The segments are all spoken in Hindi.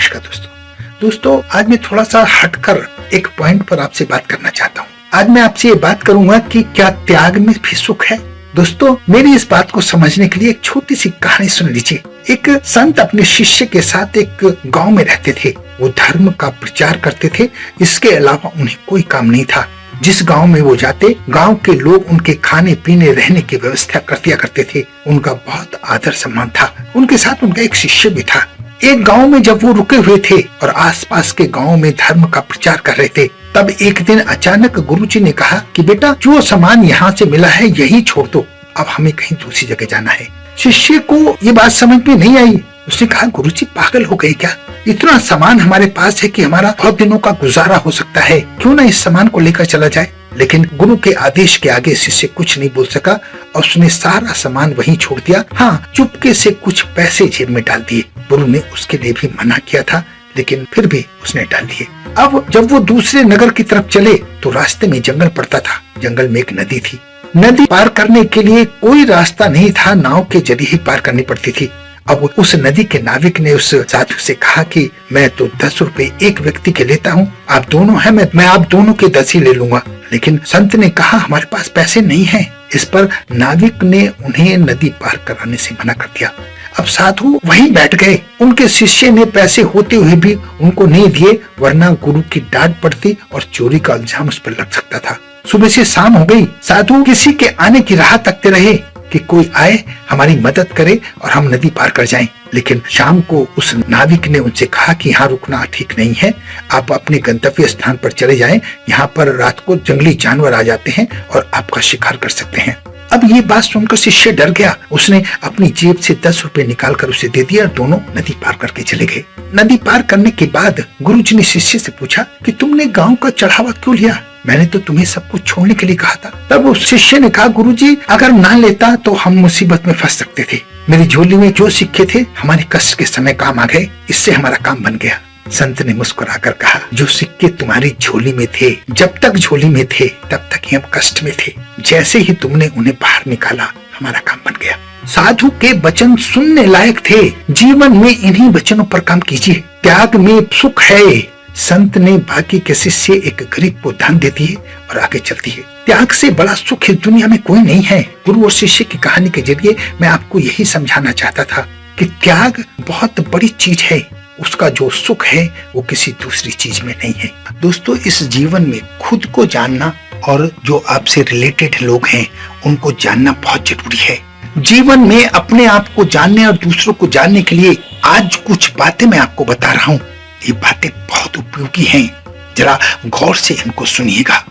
नमस्कार दोस्तों आज मैं थोड़ा सा हटकर एक पॉइंट पर आपसे बात करना चाहता हूँ। आज मैं आपसे ये बात करूंगा कि क्या त्याग में भी सुख है। दोस्तों मेरी इस बात को समझने के लिए एक छोटी सी कहानी सुन लीजिए। एक संत अपने शिष्य के साथ एक गांव में रहते थे। वो धर्म का प्रचार करते थे, इसके अलावा उन्हें कोई काम नहीं था। जिस गांव में वो जाते, गांव के लोग उनके खाने पीने रहने की व्यवस्था कर दिया करते थे। उनका बहुत आदर सम्मान था। उनके साथ उनका एक शिष्य भी था। एक गांव में जब वो रुके हुए थे और आसपास के गांव में धर्म का प्रचार कर रहे थे, तब एक दिन अचानक गुरुजी ने कहा कि बेटा, जो सामान यहाँ से मिला है यही छोड़ दो, अब हमें कहीं दूसरी जगह जाना है। शिष्य को ये बात समझ में नहीं आई। उसने कहा, गुरुजी पागल हो गए क्या? इतना सामान हमारे पास है कि हमारा बहुत दिनों का गुजारा हो सकता है, क्यों ना इस सामान को लेकर चला जाए। लेकिन गुरु के आदेश के आगे शिष्य कुछ नहीं बोल सका और उसने सारा सामान वहीं छोड़ दिया। हाँ, चुपके से कुछ पैसे जेब में डाल दिए। गुरु ने उसके लिए भी मना किया था, लेकिन फिर भी उसने डाल दिए। अब जब वो दूसरे नगर की तरफ चले तो रास्ते में जंगल पड़ता था। जंगल में एक नदी थी। नदी पार करने के लिए कोई रास्ता नहीं था, नाव के जरिए ही पार करनी पड़ती थी। अब उस नदी के नाविक ने उस साधु से कहा कि मैं तो 10 रुपए एक व्यक्ति के लेता हूँ, आप दोनों हैं, मैं आप दोनों के 10 ही ले लूंगा। लेकिन संत ने कहा, हमारे पास पैसे नहीं हैं। इस पर नाविक ने उन्हें नदी पार कराने से मना कर दिया। अब साधु वहीं बैठ गए। उनके शिष्य ने पैसे होते हुए भी उनको नहीं दिए, वरना गुरु की डांट पड़ती और चोरी का इल्जाम उस पर लग सकता था। सुबह से शाम हो गई। साधु किसी के आने की राह तकते रहे कि कोई आए, हमारी मदद करे और हम नदी पार कर जाएं। लेकिन शाम को उस नाविक ने उनसे कहा कि यहाँ रुकना ठीक नहीं है, आप अपने गंतव्य स्थान पर चले जाएं। यहाँ पर रात को जंगली जानवर आ जाते हैं और आपका शिकार कर सकते हैं। अब ये बात सुनकर शिष्य डर गया। उसने अपनी जेब से 10 रुपए निकालकर उसे दे दिया और दोनों नदी पार करके चले गए। नदी पार करने के बाद गुरुजी ने शिष्य से पूछा कि तुमने गांव का चढ़ावा क्यों लिया? मैंने तो तुम्हें सब कुछ छोड़ने के लिए कहा था। तब उस शिष्य ने कहा, गुरुजी, अगर ना लेता तो हम मुसीबत में फंस सकते थे। मेरी झोली में जो सिक्के थे हमारे कष्ट के समय काम आ गए, इससे हमारा काम बन गया। संत ने मुस्कुराकर कहा, जो सिक्के तुम्हारी झोली में थे, जब तक झोली में थे तब तक ही हम कष्ट में थे। जैसे ही तुमने उन्हें बाहर निकाला, हमारा काम बन गया। साधु के वचन सुनने लायक थे। जीवन में इन्हीं वचनों पर काम कीजिए। त्याग में सुख है। संत ने बाकी के शिष्य एक गरीब को दान दे दिए और आगे चल दिए। त्याग से बड़ा सुख इस दुनिया में कोई नहीं है। गुरु और शिष्य की कहानी के जरिए मैं आपको यही समझाना चाहता था कि त्याग बहुत बड़ी चीज है। उसका जो सुख है वो किसी दूसरी चीज में नहीं है। दोस्तों, इस जीवन में खुद को जानना और जो आपसे रिलेटेड लोग हैं उनको जानना बहुत जरूरी है। जीवन में अपने आप को जानने और दूसरों को जानने के लिए आज कुछ बातें मैं आपको बता रहा हूँ। ये बातें बहुत उपयोगी हैं, जरा गौर से इनको सुनिएगा।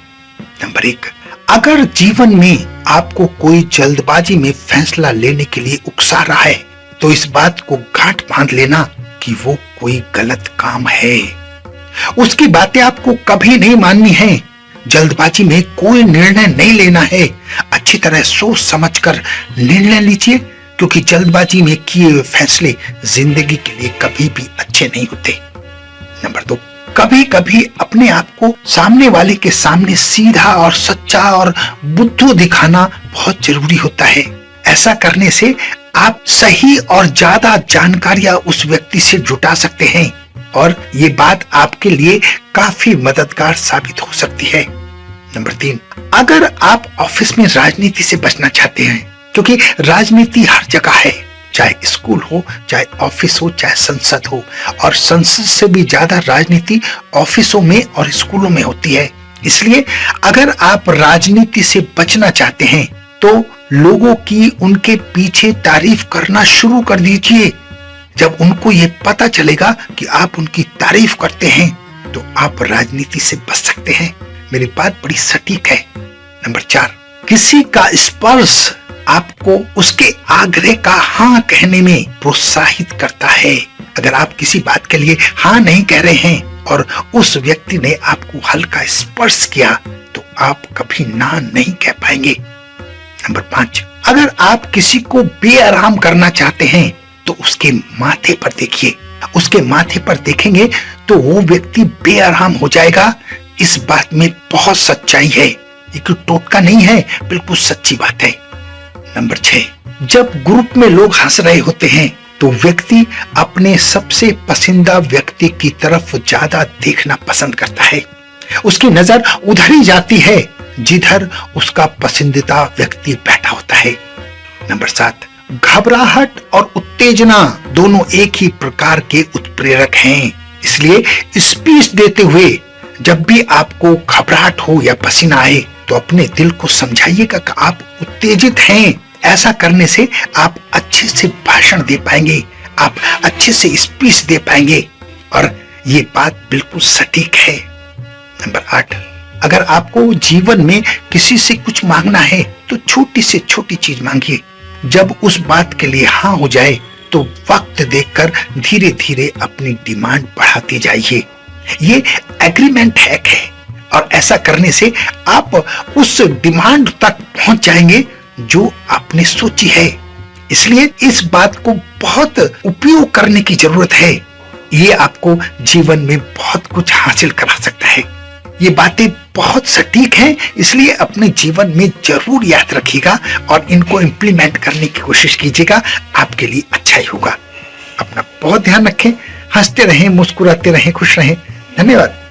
नंबर 1, अगर जीवन में आपको कोई जल्दबाजी में फैसला लेने के लिए उकसा रहा है तो इस बात को गांठ बांध लेना कि वो कोई गलत काम है। उसकी बातें आपको कभी नहीं माननी है। जल्दबाजी में कोई निर्णय नहीं लेना है। अच्छी तरह सोच समझकर निर्णय लीजिए, क्योंकि जल्दबाजी में किए हुए फैसले जिंदगी के लिए कभी भी अच्छे नहीं होते। नंबर 2, कभी कभी अपने आप को सामने वाले के सामने सीधा और सच्चा और बुद्धू दिखाना बहुत जरूरी होता है। ऐसा करने से आप सही और ज्यादा जानकारियां उस व्यक्ति से जुटा सकते हैं और ये बात आपके लिए काफी मददगार साबित हो सकती है। नंबर 3, अगर आप ऑफिस में राजनीति से बचना चाहते हैं, क्योंकि राजनीति हर जगह है, चाहे स्कूल हो, चाहे ऑफिस हो, चाहे संसद हो, और संसद से भी ज्यादा राजनीति ऑफिसों में और स्कूलों में होती है। इसलिए अगर आप राजनीति से बचना चाहते हैं तो लोगों की उनके पीछे तारीफ करना शुरू कर दीजिए। जब उनको ये पता चलेगा कि आप उनकी तारीफ करते हैं तो आप राजनीति से बच सकते हैं। मेरी बात बड़ी सटीक है। नंबर 4, किसी का स्पर्श आपको उसके आग्रह का हाँ कहने में प्रोत्साहित करता है। अगर आप किसी बात के लिए हाँ नहीं कह रहे हैं और उस व्यक्ति ने आपको हल्का स्पर्श किया तो आप कभी ना नहीं कह पाएंगे। नंबर 5, अगर आप किसी को बेआराम करना चाहते हैं तो उसके माथे पर देखिए। उसके माथे पर देखेंगे तो वो व्यक्ति बेआराम हो जाएगा। इस बात में बहुत सच्चाई है। ये कोई टोटका नहीं है, बिल्कुल सच्ची बात है। नंबर 6, जब ग्रुप में लोग हंस रहे होते हैं तो व्यक्ति अपने सबसे पसंदीदा व्यक्ति की तरफ ज्यादा देखना पसंद करता है। उसकी नजर उधर ही जाती है जिधर उसका पसंदीदा व्यक्ति बैठा होता है। नंबर 7, घबराहट और उत्तेजना दोनों एक ही प्रकार के उत्प्रेरक हैं। इसलिए स्पीच देते हुए जब भी आपको घबराहट हो या पसीना आए तो अपने दिल को समझाइएगा कि आप उत्तेजित हैं। ऐसा करने से आप अच्छे से भाषण दे पाएंगे, आप अच्छे से स्पीच दे पाएंगे और ये बात बिल्कुल सटीक है। नंबर 8, अगर आपको जीवन में किसी से कुछ मांगना है तो छोटी से छोटी चीज मांगिए। जब उस बात के लिए हाँ हो जाए तो वक्त देखकर धीरे धीरे अपनी डिमांड बढ़ाते जाइए। ये एग्रीमेंट हैक है और ऐसा करने से आप उस डिमांड तक पहुंच जाएंगे जो आपने सोची है। इसलिए इस बात को बहुत उपयोग करने की जरूरत है। ये आपको जीवन में बहुत कुछ हासिल करा सकता है। ये बातें बहुत सटीक हैं, इसलिए अपने जीवन में जरूर याद रखिएगा और इनको इम्प्लीमेंट करने की कोशिश कीजिएगा। आपके लिए अच्छा ही होगा। अपना बहुत ध्यान रखें, हंसते रहें, मुस्कुराते रहें, खुश रहें। धन्यवाद।